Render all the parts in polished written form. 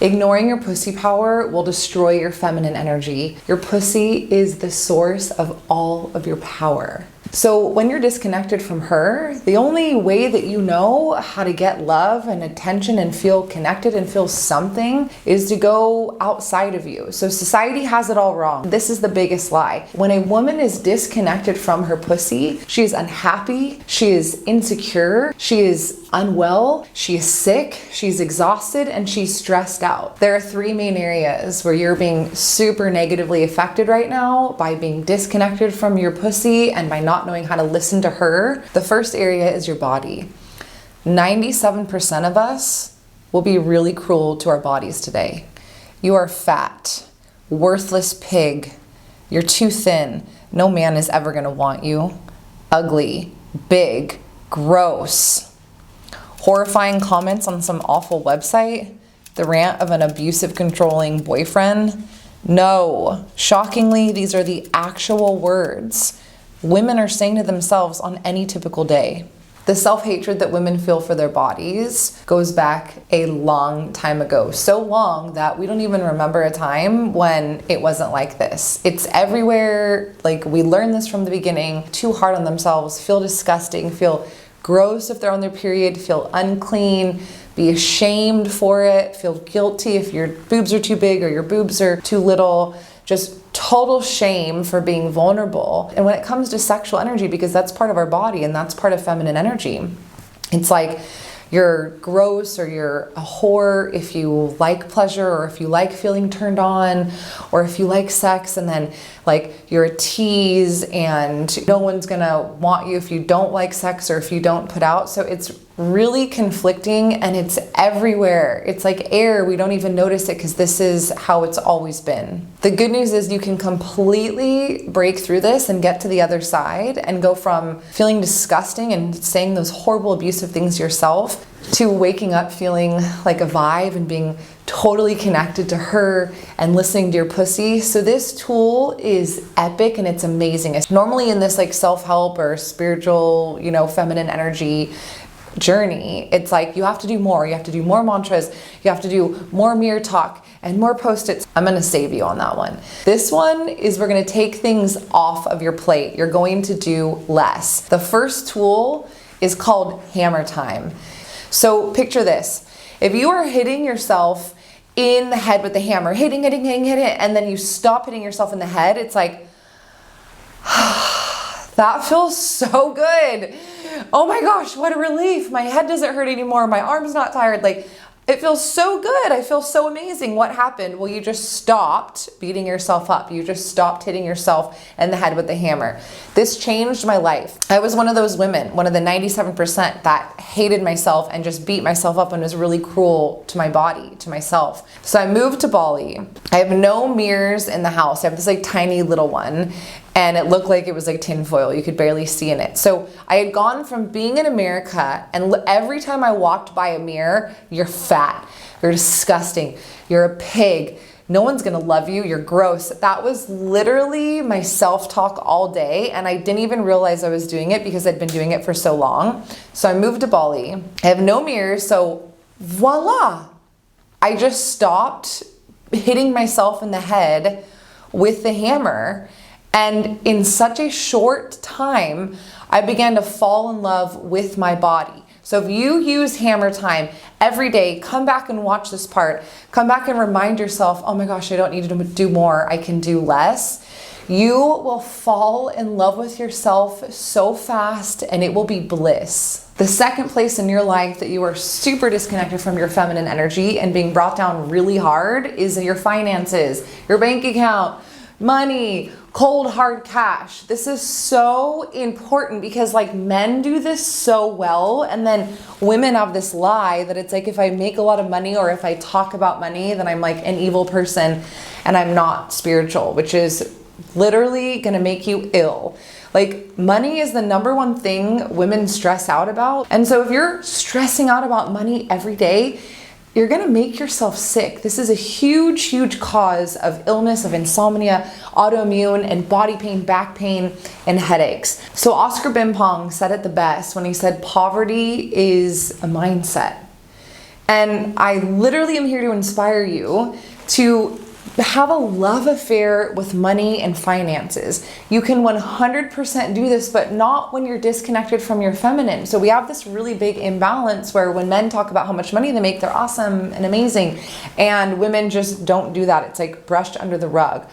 Ignoring your pussy power will destroy your feminine energy. Your pussy is the source of all of your power. So when you're disconnected from her, the only way that you know how to get love and attention and feel connected and feel something is to go outside of you. So society has it all wrong. This is the biggest lie. When a woman is disconnected from her pussy, she is unhappy, she is insecure, she is unwell, she is sick, she's exhausted, and she's stressed out. There are three main areas where you're being super negatively affected right now by being disconnected from your pussy and by not knowing how to listen to her. The first area is your body. 97% of us will be really cruel to our bodies today. You are fat, worthless pig. You're too thin. No man is ever gonna want you. Ugly, big, gross. Horrifying comments on some awful website. The rant of an abusive, controlling boyfriend. No, shockingly, these are the actual words women are saying to themselves on any typical day. The self-hatred that women feel for their bodies goes back a long time ago. So long that we don't even remember a time when it wasn't like this. It's everywhere. Like, we learned this from the beginning. Too hard on themselves, feel disgusting, feel gross if they're on their period, feel unclean, be ashamed for it, feel guilty if your boobs are too big or your boobs are too little. Just total shame for being vulnerable. And when it comes to sexual energy, because that's part of our body and that's part of feminine energy, it's like you're gross or you're a whore if you like pleasure or if you like feeling turned on or if you like sex, and then like you're a tease and no one's gonna want you if you don't like sex or if you don't put out. So it's really conflicting and it's everywhere. It's like air, we don't even notice it because this is how it's always been. The good news is you can completely break through this and get to the other side and go from feeling disgusting and saying those horrible abusive things to yourself to waking up feeling like a vibe and being totally connected to her and listening to your pussy. So this tool is epic and it's amazing. It's normally in this like self-help or spiritual, feminine energy journey, it's like you have to do more. You have to do more mantras. You have to do more mirror talk and more post-its. I'm going to save you on that one. This one is we're going to take things off of your plate. You're going to do less. The first tool is called hammer time. So picture this. If you are hitting yourself in the head with the hammer, hitting, and then you stop hitting yourself in the head, it's like, that feels so good. Oh my gosh, what a relief. My head doesn't hurt anymore. My arm's not tired. Like, it feels so good. I feel so amazing. What happened? Well, you just stopped beating yourself up. You just stopped hitting yourself in the head with the hammer. This changed my life. I was one of those women, one of the 97% that hated myself and just beat myself up and was really cruel to my body, to myself. So I moved to Bali. I have no mirrors in the house. I have this like tiny little one, and it looked like it was like tinfoil. You could barely see in it. So I had gone from being in America, and every time I walked by a mirror, you're fat, you're disgusting, you're a pig, no one's gonna love you, you're gross. That was literally my self-talk all day, and I didn't even realize I was doing it because I'd been doing it for so long. So I moved to Bali. I have no mirrors, so voila. I just stopped hitting myself in the head with the hammer. And in such a short time, I began to fall in love with my body. So if you use hammer time every day, come back and watch this part. Come back and remind yourself, oh my gosh, I don't need to do more. I can do less. You will fall in love with yourself so fast and it will be bliss. The second place in your life that you are super disconnected from your feminine energy and being brought down really hard is your finances, your bank account, money, cold hard cash. This is so important because like men do this so well, and then women have this lie that it's like if I make a lot of money or if I talk about money, then I'm like an evil person and I'm not spiritual, which is literally gonna make you ill. Like, money is the number one thing women stress out about. And so if you're stressing out about money every day, you're gonna make yourself sick. This is a huge, huge cause of illness, of insomnia, autoimmune, and body pain, back pain, and headaches. So Oscar Bimpong said it the best when he said poverty is a mindset. And I literally am here to inspire you to have a love affair with money and finances. You can 100% do this, but not when you're disconnected from your feminine. So we have this really big imbalance where when men talk about how much money they make, they're awesome and amazing. And women just don't do that. It's like brushed under the rug.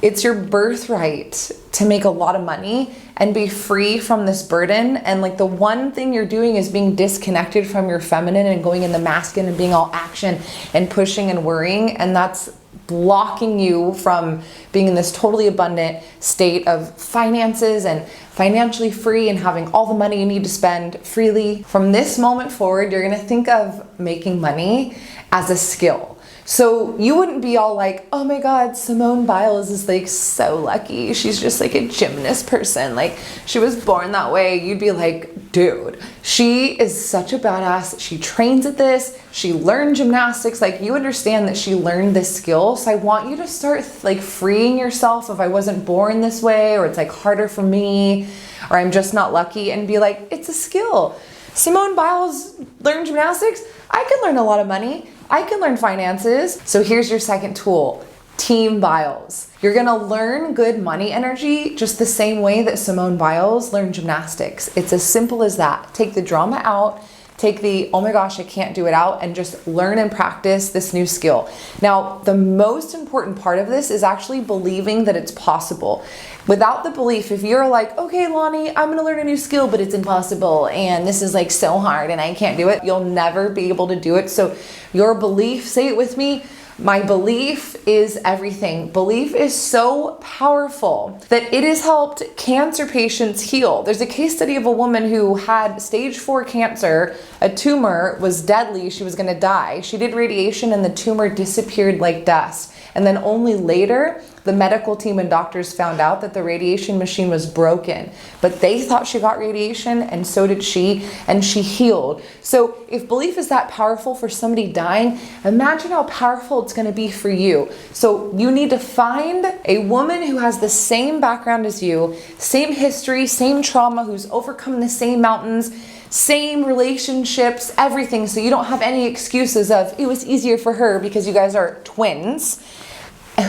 It's your birthright to make a lot of money and be free from this burden. And like the one thing you're doing is being disconnected from your feminine and going in the masculine and being all action and pushing and worrying. And that's blocking you from being in this totally abundant state of finances and financially free and having all the money you need to spend freely. From this moment forward, you're going to think of making money as a skill. So you wouldn't be all like, oh my God, Simone Biles is like so lucky. She's just like a gymnast person. Like she was born that way. You'd be like, dude, she is such a badass. She trains at this. She learned gymnastics. Like you understand that she learned this skill. So I want you to start like freeing yourself of I wasn't born this way, or it's like harder for me, or I'm just not lucky, and be like, it's a skill. Simone Biles learned gymnastics. I could learn a lot of money. I can learn finances. So here's your second tool, Team Biles. You're gonna learn good money energy just the same way that Simone Biles learned gymnastics. It's as simple as that. Take the drama out, take the, oh my gosh, I can't do it out, and just learn and practice this new skill. Now, the most important part of this is actually believing that it's possible. Without the belief, if you're like, okay, Lani, I'm gonna learn a new skill, but it's impossible, and this is like so hard, and I can't do it, you'll never be able to do it. So your belief, say it with me, my belief is everything. Belief is so powerful that it has helped cancer patients heal. There's a case study of a woman who had stage 4 cancer. A tumor was deadly. She was gonna die. She did radiation and the tumor disappeared like dust. And then only later, the medical team and doctors found out that the radiation machine was broken. But they thought she got radiation, and so did she, and she healed. So if belief is that powerful for somebody dying, imagine how powerful it's gonna be for you. So you need to find a woman who has the same background as you, same history, same trauma, who's overcome the same mountains, same relationships, everything. So you don't have any excuses of, it was easier for her because you guys are twins,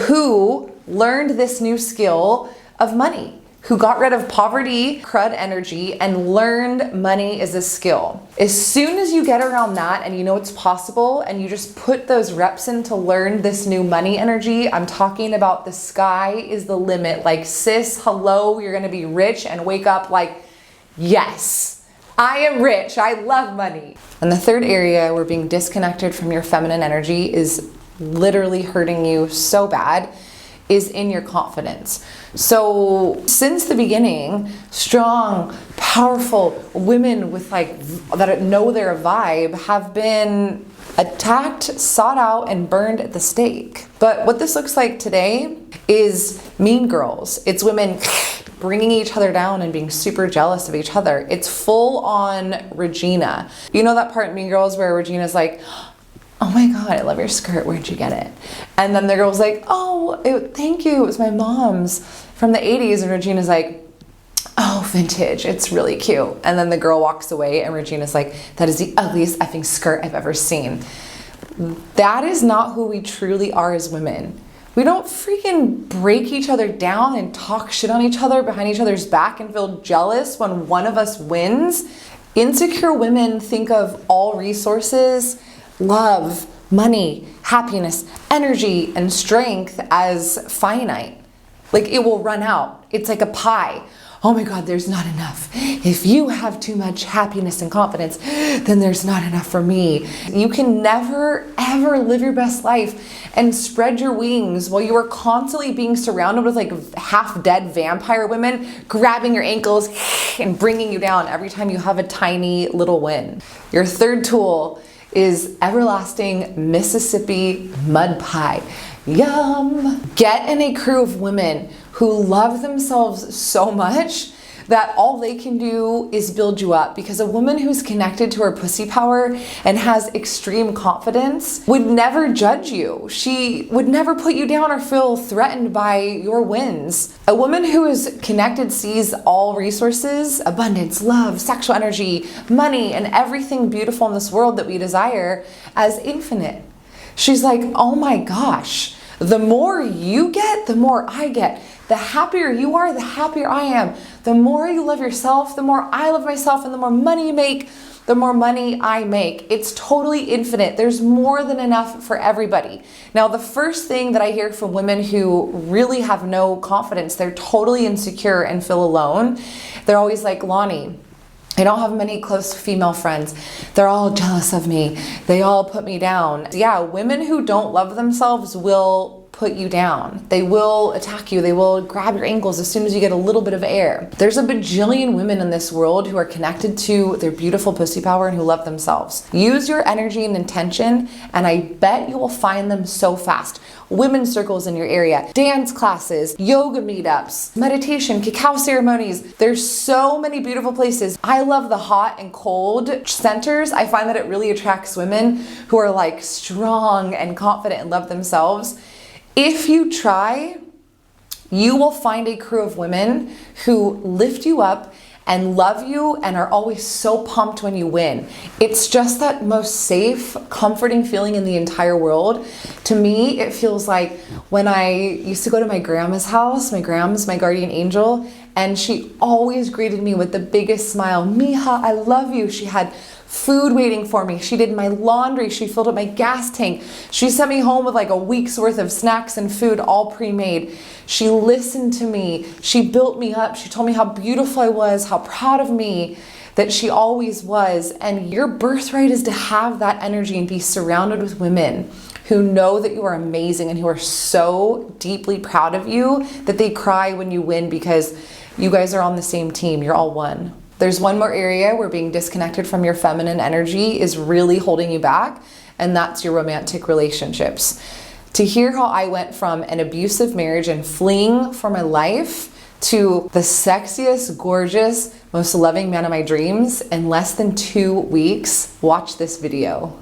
who learned this new skill of money, who got rid of poverty, crud energy, and learned money is a skill. As soon as you get around that and you know it's possible and you just put those reps in to learn this new money energy, I'm talking about the sky is the limit. Like, sis, hello, you're gonna be rich and wake up like, yes, I am rich, I love money. And the third area where being disconnected from your feminine energy is literally hurting you so bad is in your confidence. So since the beginning, strong, powerful women with like that know their vibe have been attacked, sought out, and burned at the stake. But what this looks like today is mean girls. It's women bringing each other down and being super jealous of each other. It's full on Regina. You know that part in Mean Girls where Regina's like, oh my God, I love your skirt, where'd you get it? And then the girl's like, oh, thank you, it was my mom's from the 80s. And Regina's like, oh, vintage, it's really cute. And then the girl walks away and Regina's like, that is the ugliest effing skirt I've ever seen. That is not who we truly are as women. We don't freaking break each other down and talk shit on each other behind each other's back and feel jealous when one of us wins. Insecure women think of all resources, love, money, happiness, energy, and strength as finite. Like it will run out. It's like a pie. Oh my God, there's not enough. If you have too much happiness and confidence, then there's not enough for me. You can never, ever live your best life and spread your wings while you are constantly being surrounded with like half-dead vampire women grabbing your ankles and bringing you down every time you have a tiny little win. Your third tool is everlasting Mississippi mud pie. Yum! Get in a crew of women who love themselves so much that all they can do is build you up, because a woman who's connected to her pussy power and has extreme confidence would never judge you. She would never put you down or feel threatened by your wins. A woman who is connected sees all resources, abundance, love, sexual energy, money, and everything beautiful in this world that we desire as infinite. She's like, oh my gosh, the more you get, the more I get. The happier you are, the happier I am. The more you love yourself, the more I love myself, and the more money you make, the more money I make. It's totally infinite. There's more than enough for everybody. Now, the first thing that I hear from women who really have no confidence, they're totally insecure and feel alone. They're always like, Lani, I don't have many close female friends. They're all jealous of me. They all put me down. Yeah, women who don't love themselves will put you down. They will attack you. They will grab your ankles as soon as you get a little bit of air. There's a bajillion women in this world who are connected to their beautiful pussy power and who love themselves. Use your energy and intention, and I bet you will find them so fast. Women's circles in your area, dance classes, yoga meetups, meditation, cacao ceremonies. There's so many beautiful places. I love the hot and cold centers. I find that it really attracts women who are like strong and confident and love themselves. If you try, you will find a crew of women who lift you up and love you and are always so pumped when you win. It's just that most safe, comforting feeling in the entire world. To me, it feels like when I used to go to my grandma's house. My grandma's my guardian angel, and she always greeted me with the biggest smile. Mija, I love you. She had food waiting for me. She did my laundry. She filled up my gas tank. She sent me home with like a week's worth of snacks and food, all pre-made. She listened to me. She built me up. She told me how beautiful I was, how proud of me that she always was. And your birthright is to have that energy and be surrounded with women who know that you are amazing and who are so deeply proud of you that they cry when you win, because you guys are on the same team. You're all one. There's one more area where being disconnected from your feminine energy is really holding you back, and that's your romantic relationships. To hear how I went from an abusive marriage and fleeing for my life to the sexiest, gorgeous, most loving man of my dreams in less than 2 weeks, watch this video.